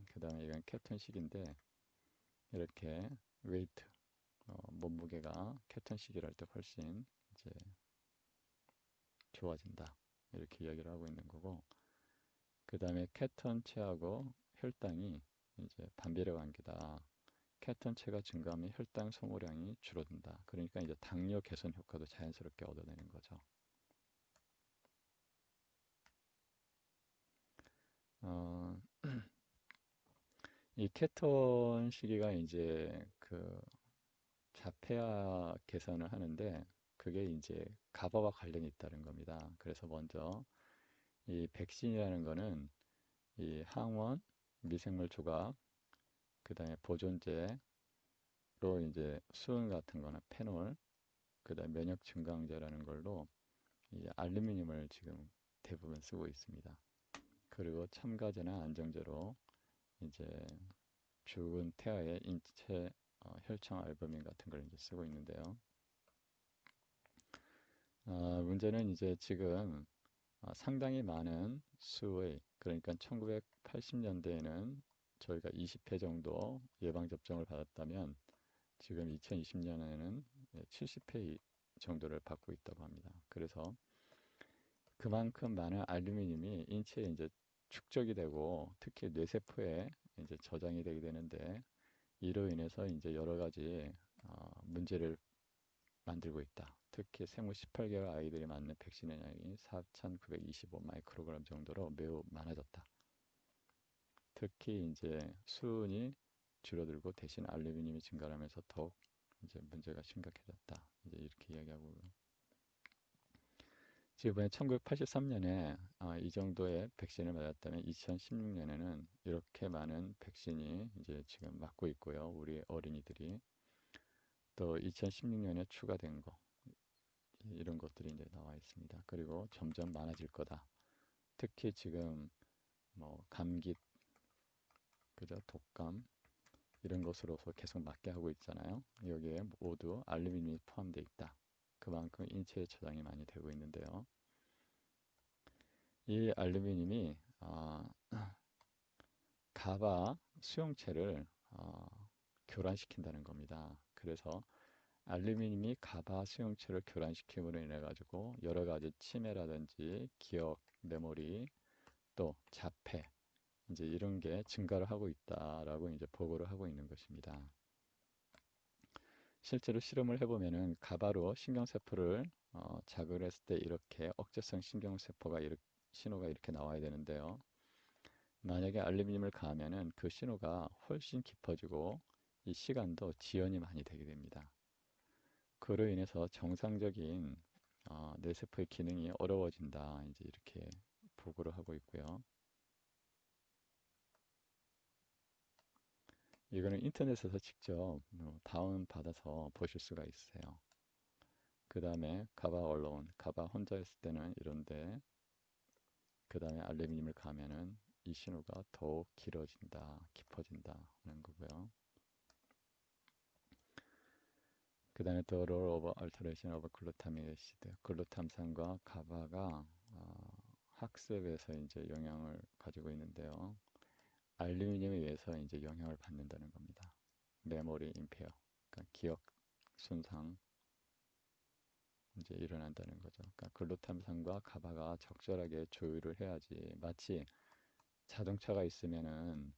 Speaker 1: 그 다음에 이건 케톤식인데 이렇게 웨이트 몸무게가 케톤 시기를 할 때 훨씬 이제 좋아진다. 이렇게 이야기를 하고 있는 거고, 그 다음에 케톤체하고 혈당이 이제 반비례 관계다. 케톤체가 증가하면 혈당 소모량이 줄어든다. 그러니까 이제 당뇨 개선 효과도 자연스럽게 얻어내는 거죠. 어, 이 케톤 시기가 이제 그 자폐아 개선을 하는데 그게 이제 가바와 관련이 있다는 겁니다. 그래서 먼저 이 백신이라는 거는 이 항원, 미생물 조각, 그 다음에 보존제로 이제 수은 같은 거나 페놀, 그 다음에 면역 증강제라는 걸로 이 알루미늄을 지금 대부분 쓰고 있습니다. 그리고 첨가제나 안정제로 이제 죽은 태아의 인체 혈청 알부민 같은 걸 이제 쓰고 있는데요. 문제는 이제 지금 상당히 많은 수의, 그러니까 1980년대에는 저희가 20회 정도 예방접종을 받았다면 지금 2020년에는 70회 정도를 받고 있다고 합니다. 그래서 그만큼 많은 알루미늄이 인체에 이제 축적이 되고 특히 뇌세포에 이제 저장이 되게 되는데 이로 인해서 이제 여러 가지 문제를 만들고 있다. 특히 생후 18개월 아이들이 맞는 백신의 양이 4,925 마이크로그램 정도로 매우 많아졌다. 특히 이제 수은이 줄어들고 대신 알루미늄이 증가하면서 더욱 이제 문제가 심각해졌다. 이제 이렇게 이야기하고 지금 이번에 1983년에 이 정도의 백신을 맞았다면 2016년에는 이렇게 많은 백신이 이제 지금 맞고 있고요. 우리 어린이들이 또 2016년에 추가된 거 이런 것들이 이제 나와 있습니다. 그리고 점점 많아질 거다. 특히 지금 뭐 감기, 그죠? 독감 이런 것으로서 계속 맞게 하고 있잖아요. 여기에 모두 알루미늄이 포함되어 있다. 그만큼 인체에 저장이 많이 되고 있는데요. 이 알루미늄이 가바 수용체를 교란시킨다는 겁니다. 그래서 알루미늄이 가바 수용체를 교란시킴으로 인해 가지고 여러 가지 치매라든지 기억, 메모리, 또 자폐 이제 이런 게 증가를 하고 있다라고 이제 보고를 하고 있는 것입니다. 실제로 실험을 해보면은 가바로 신경세포를 자극을 했을 때 이렇게 억제성 신경세포가 신호가 이렇게 나와야 되는데요. 만약에 알루미늄을 가하면은 그 신호가 훨씬 깊어지고 이 시간도 지연이 많이 되게 됩니다. 그로 인해서 정상적인 뇌세포의 기능이 어려워진다. 이제 이렇게 보고를 하고 있고요. 이거는 인터넷에서 직접 다운 받아서 보실 수가 있어요. 그 다음에 가바 언론, 가바 혼자 있을 때는 이런데 그 다음에 알루미늄을 가면은 이 신호가 더욱 길어진다, 깊어진다 하는 거고요. 그 다음에 The Role of Alteration of Glutamic Acid, 글루탐산과 가바가 학습에서 이제 영향을 가지고 있는데요. 알루미늄에 의해서 이제 영향을 받는다는 겁니다. 메모리 임페어, 그러니까 기억 손상 이제 일어난다는 거죠. 그러니까 글루탐산과 가바가 적절하게 조율을 해야지 마치 자동차가 있으면은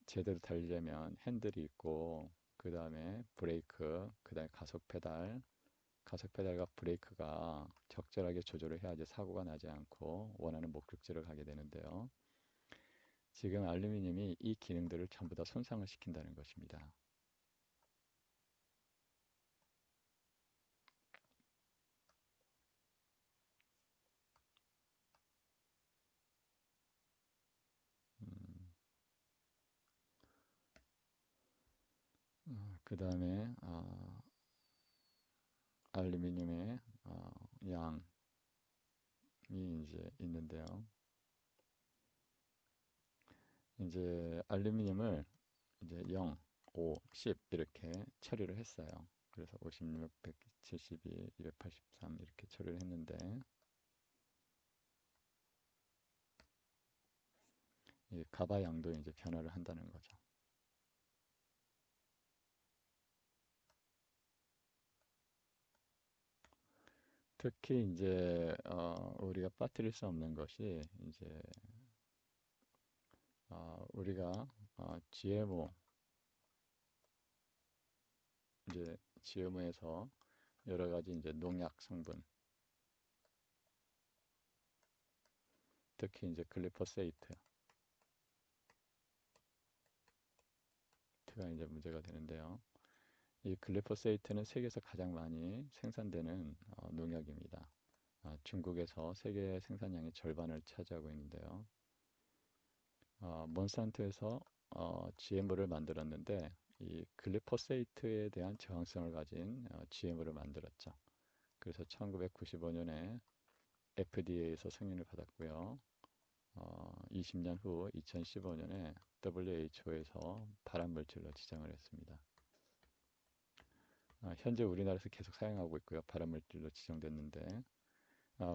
Speaker 1: 제대로 달리려면 핸들이 있고 그 다음에 브레이크, 그 다음에 가속 페달과 브레이크가 적절하게 조절을 해야지 사고가 나지 않고 원하는 목적지를 가게 되는데요. 지금 알루미늄이 이 기능들을 전부 다 손상을 시킨다는 것입니다. 그 다음에 알루미늄의 양이 이제 있는데요. 이제 알루미늄을 이제 0, 5, 10 이렇게 처리를 했어요. 그래서 56, 172, 283 이렇게 처리를 했는데 이 가바 양도 이제 변화를 한다는 거죠. 특히 이제 우리가 빠뜨릴 수 없는 것이 이제 우리가 GMO 이제 GMO에서 여러 가지 이제 농약 성분, 특히 이제 글리포세이트가 이제 문제가 되는데요. 이 글리포세이트는 세계에서 가장 많이 생산되는 농약입니다. 중국에서 세계 생산량의 절반을 차지하고 있는데요. 몬산토에서 GMO를 만들었는데 이 글리포세이트에 대한 저항성을 가진 GMO를 만들었죠. 그래서 1995년에 FDA에서 승인을 받았고요. 20년 후 2015년에 WHO에서 발암물질로 지정을 했습니다. 현재 우리나라에서 계속 사용하고 있고요. 발암물질로 지정됐는데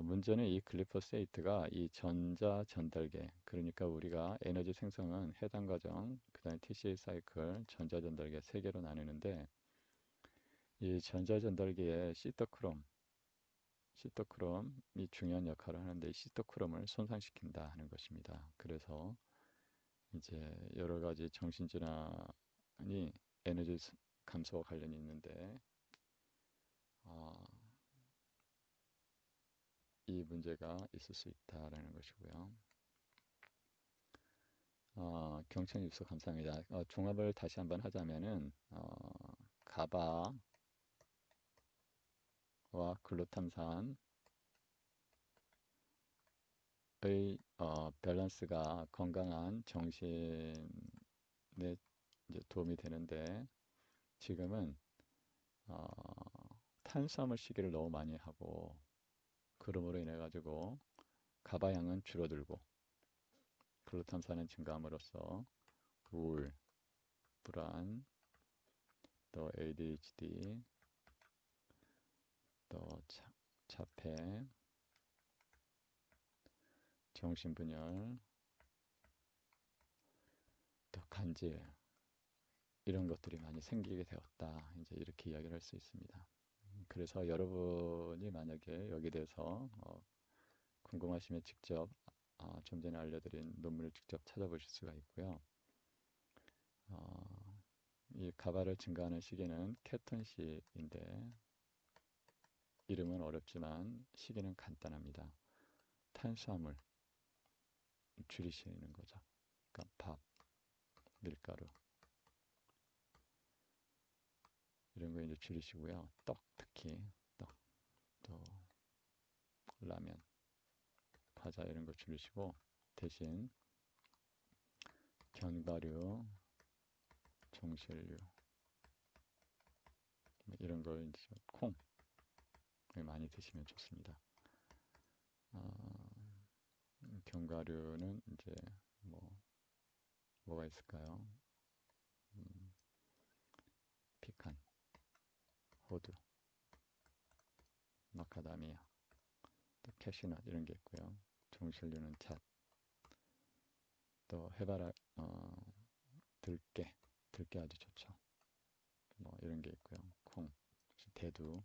Speaker 1: 문제는 이 글리포세이트가 이 전자 전달계, 그러니까 우리가 에너지 생성은 해당 과정, 그다음에 TCA 사이클, 전자 전달계 세 개로 나누는데 이 전자 전달계의 시토크롬이 중요한 역할을 하는데 이 시토크롬을 손상시킨다 하는 것입니다. 그래서 이제 여러 가지 정신질환이 에너지 감소와 관련이 있는데 어, 이 문제가 있을 수 있다라는 것이고요. 경청 입수 감사합니다. 종합을 다시 한번 하자면은 가바와 글루탐산의 밸런스가 건강한 정신에 이제 도움이 되는데 지금은 어, 탄수화물 시기를 너무 많이 하고 그러므로 인해 가지고 가바양은 줄어들고 글루탐산은 증가함으로써 우울, 불안, 또 ADHD, 또 자폐, 정신분열, 또 간질 이런 것들이 많이 생기게 되었다. 이제 이렇게 이야기를 할 수 있습니다. 그래서 여러분이 만약에 여기에 대해서 궁금하시면 직접 좀 전에 알려드린 논문을 직접 찾아보실 수가 있고요. 어, 이 가바를 증가하는 시기는 케톤식인데 이름은 어렵지만 시기는 간단합니다. 탄수화물 줄이시는 거죠. 그러니까 밥, 밀가루 이런 거 이제 줄이시고요. 떡 특히 떡, 또 라면, 과자 이런 거 줄이시고 대신 견과류, 종실류 이런 걸 이제 콩 많이 드시면 좋습니다. 견과류는 이제 뭐 뭐가 있을까요? 음, 피칸, 호두, 마카다미아, 또 캐시넛 이런 게 있고요. 종실류는 잣, 또 해바라 들깨 아주 좋죠. 뭐 이런 게 있고요. 콩, 대두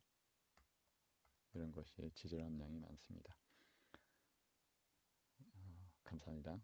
Speaker 1: 이런 것이 지질 함량이 많습니다. 감사합니다.